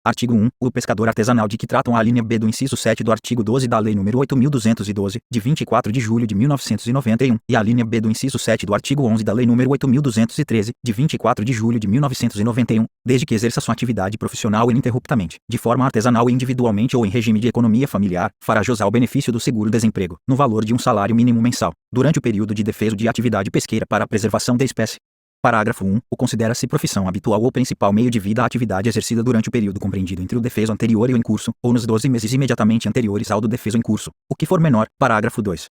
Artigo 1. O pescador artesanal de que tratam a alínea B do inciso 7 do artigo 12 da Lei nº 8.212, de 24 de julho de 1991, e a alínea B do inciso 7 do artigo 11 da Lei nº 8.213, de 24 de julho de 1991, desde que exerça sua atividade profissional ininterruptamente, de forma artesanal e individualmente ou em regime de economia familiar, fará jus ao benefício do seguro-desemprego, no valor de um salário mínimo mensal, durante o período de defeso de atividade pesqueira para a preservação da espécie. Parágrafo 1. O considera-se profissão habitual ou principal meio de vida a atividade exercida durante o período compreendido entre o defeso anterior e o em curso, ou nos 12 meses imediatamente anteriores ao do defeso em curso, o que for menor. Parágrafo 2.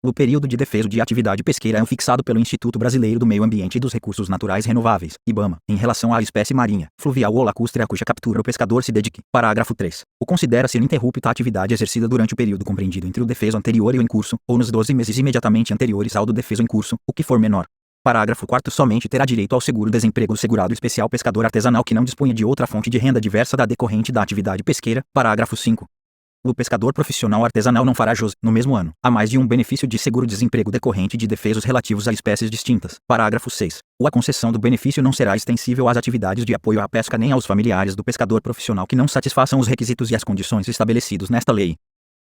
O período de defeso de atividade pesqueira é fixado pelo Instituto Brasileiro do Meio Ambiente e dos Recursos Naturais Renováveis, IBAMA, em relação à espécie marinha, fluvial ou lacustre a cuja captura o pescador se dedique. Parágrafo 3. O considera-se ininterrupta a atividade exercida durante o período compreendido entre o defeso anterior e o em curso, ou nos 12 meses imediatamente anteriores ao do defeso em curso, o que for menor. Parágrafo 4. Somente terá direito ao seguro-desemprego do segurado especial pescador artesanal que não disponha de outra fonte de renda diversa da decorrente da atividade pesqueira. Parágrafo 5. O pescador profissional artesanal não fará jus, no mesmo ano, a mais de um benefício de seguro-desemprego decorrente de defesos relativos a espécies distintas. Parágrafo 6. A concessão do benefício não será extensível às atividades de apoio à pesca nem aos familiares do pescador profissional que não satisfaçam os requisitos e as condições estabelecidos nesta lei.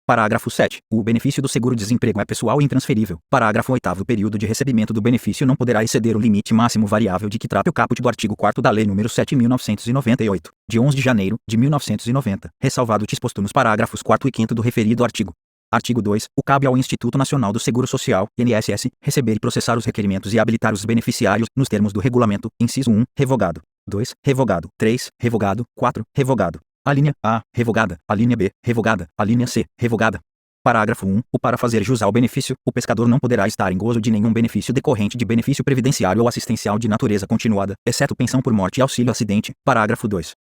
Parágrafo 7. O benefício do seguro-desemprego é pessoal e intransferível. Parágrafo 8º. O período de recebimento do benefício não poderá exceder o limite máximo variável de que trata o caput do artigo 4º da Lei nº 7.998, de 11 de janeiro de 1990, ressalvado o disposto nos parágrafos 4º e 5º do referido artigo. Artigo 2. Cabe ao Instituto Nacional do Seguro Social, INSS, receber e processar os requerimentos e habilitar os beneficiários, nos termos do regulamento, inciso 1, revogado. 2, revogado. 3, revogado. 4, revogado. Alínea A, revogada. Alínea B, revogada. Alínea C, revogada. Parágrafo 1. Para fazer jus ao benefício, o pescador não poderá estar em gozo de nenhum benefício decorrente de benefício previdenciário ou assistencial de natureza continuada, exceto pensão por morte e auxílio acidente. Parágrafo 2.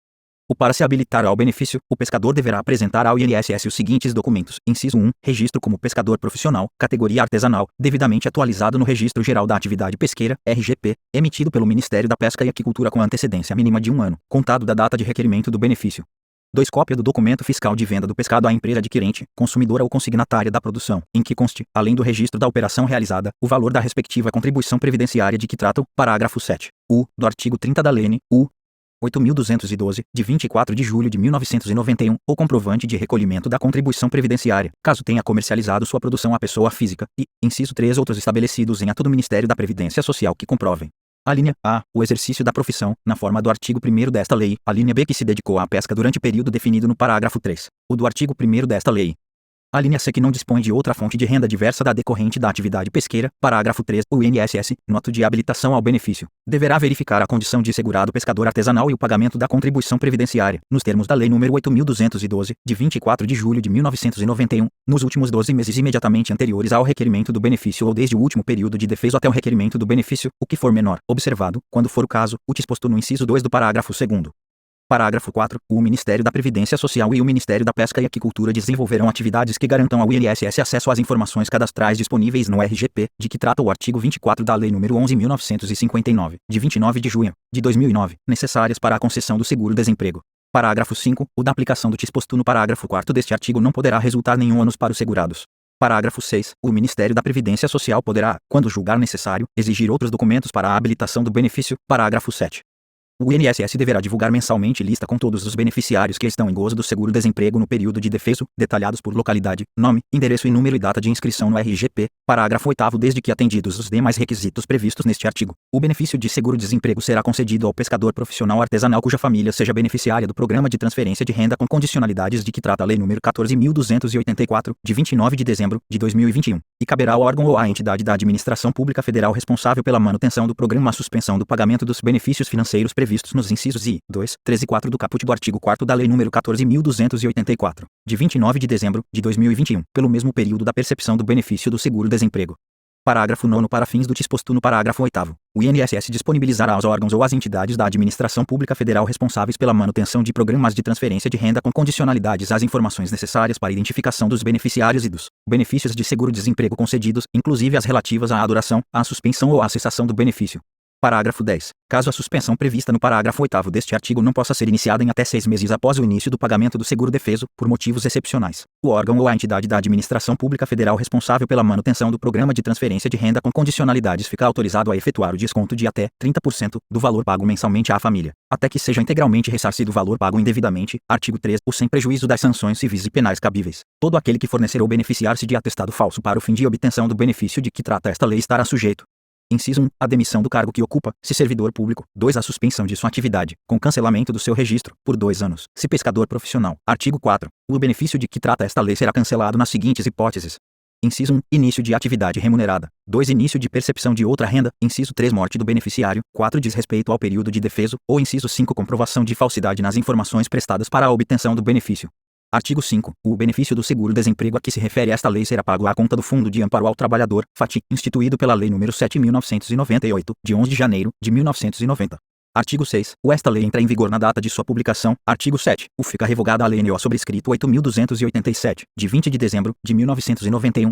Para se habilitar ao benefício, o pescador deverá apresentar ao INSS os seguintes documentos. Inciso 1. Registro como pescador profissional, categoria artesanal, devidamente atualizado no Registro Geral da Atividade Pesqueira, RGP, emitido pelo Ministério da Pesca e Aquicultura com antecedência mínima de 1 ano, contado da data de requerimento do benefício. 2. Cópia do documento fiscal de venda do pescado à empresa adquirente, consumidora ou consignatária da produção, em que conste, além do registro da operação realizada, o valor da respectiva contribuição previdenciária de que trata o parágrafo 7. Do artigo 30 da Lei nº 8.212, de 24 de julho de 1991, ou comprovante de recolhimento da contribuição previdenciária, caso tenha comercializado sua produção à pessoa física, e, inciso 3, outros estabelecidos em ato do Ministério da Previdência Social que comprovem. Alínea A. O exercício da profissão, na forma do artigo 1º desta lei. Alínea B. Que se dedicou à pesca durante o período definido no parágrafo 3. Do artigo 1º desta lei. Alínea C. Que não dispõe de outra fonte de renda diversa da decorrente da atividade pesqueira. Parágrafo 3. O INSS, no ato de habilitação ao benefício, deverá verificar a condição de segurado pescador artesanal e o pagamento da contribuição previdenciária, nos termos da Lei nº 8.212, de 24 de julho de 1991, nos últimos 12 meses imediatamente anteriores ao requerimento do benefício ou desde o último período de defeso até o requerimento do benefício, o que for menor, observado, quando for o caso, o disposto no inciso 2 do parágrafo 2º. Parágrafo 4. O Ministério da Previdência Social e o Ministério da Pesca e Aquicultura desenvolverão atividades que garantam ao INSS acesso às informações cadastrais disponíveis no RGP, de que trata o artigo 24 da Lei nº 11.959, de 29 de junho de 2009, necessárias para a concessão do seguro-desemprego. Parágrafo 5. Da aplicação do disposto no parágrafo 4º deste artigo não poderá resultar nenhum ônus para os segurados. Parágrafo 6. O Ministério da Previdência Social poderá, quando julgar necessário, exigir outros documentos para a habilitação do benefício. Parágrafo 7. O INSS deverá divulgar mensalmente lista com todos os beneficiários que estão em gozo do seguro-desemprego no período de defeso, detalhados por localidade, nome, endereço e número e data de inscrição no RGP. Parágrafo 8º. Desde que atendidos os demais requisitos previstos neste artigo, o benefício de seguro-desemprego será concedido ao pescador profissional artesanal cuja família seja beneficiária do Programa de Transferência de Renda com condicionalidades de que trata a Lei nº 14.284, de 29 de dezembro de 2021, e caberá ao órgão ou à entidade da administração pública federal responsável pela manutenção do programa a suspensão do pagamento dos benefícios financeiros previstos nos incisos I, 2, 3 e 4 do caput do artigo 4º da Lei nº 14.284, de 29 de dezembro de 2021, pelo mesmo período da percepção do benefício do seguro-desemprego. Parágrafo 9º. Para fins do disposto no parágrafo 8º, o INSS disponibilizará aos órgãos ou às entidades da administração pública federal responsáveis pela manutenção de programas de transferência de renda com condicionalidades as informações necessárias para a identificação dos beneficiários e dos benefícios de seguro-desemprego concedidos, inclusive as relativas à duração, à suspensão ou à cessação do benefício. Parágrafo 10. Caso a suspensão prevista no parágrafo 8º deste artigo não possa ser iniciada em até 6 meses após o início do pagamento do seguro-defeso, por motivos excepcionais, o órgão ou a entidade da administração pública federal responsável pela manutenção do programa de transferência de renda com condicionalidades fica autorizado a efetuar o desconto de até 30% do valor pago mensalmente à família, até que seja integralmente ressarcido o valor pago indevidamente. Artigo 3. Sem prejuízo das sanções civis e penais cabíveis. Todo aquele que fornecer ou beneficiar-se de atestado falso para o fim de obtenção do benefício de que trata esta lei estará sujeito: Inciso 1. A demissão do cargo que ocupa, se servidor público. 2. A suspensão de sua atividade, com cancelamento do seu registro, por 2 anos, se pescador profissional. Artigo 4. O benefício de que trata esta lei será cancelado nas seguintes hipóteses: Inciso 1. Início de atividade remunerada. 2. Início de percepção de outra renda. Inciso 3. Morte do beneficiário. 4. Desrespeito ao período de defeso. Ou inciso 5. Comprovação de falsidade nas informações prestadas para a obtenção do benefício. Artigo 5. O benefício do seguro-desemprego a que se refere esta lei será pago à conta do Fundo de Amparo ao Trabalhador, FATI, instituído pela Lei nº 7.998, de 11 de janeiro de 1990. Artigo 6. Esta lei entra em vigor na data de sua publicação. Artigo 7. Fica revogada a Lei nº sobrescrito 8.287, de 20 de dezembro de 1991,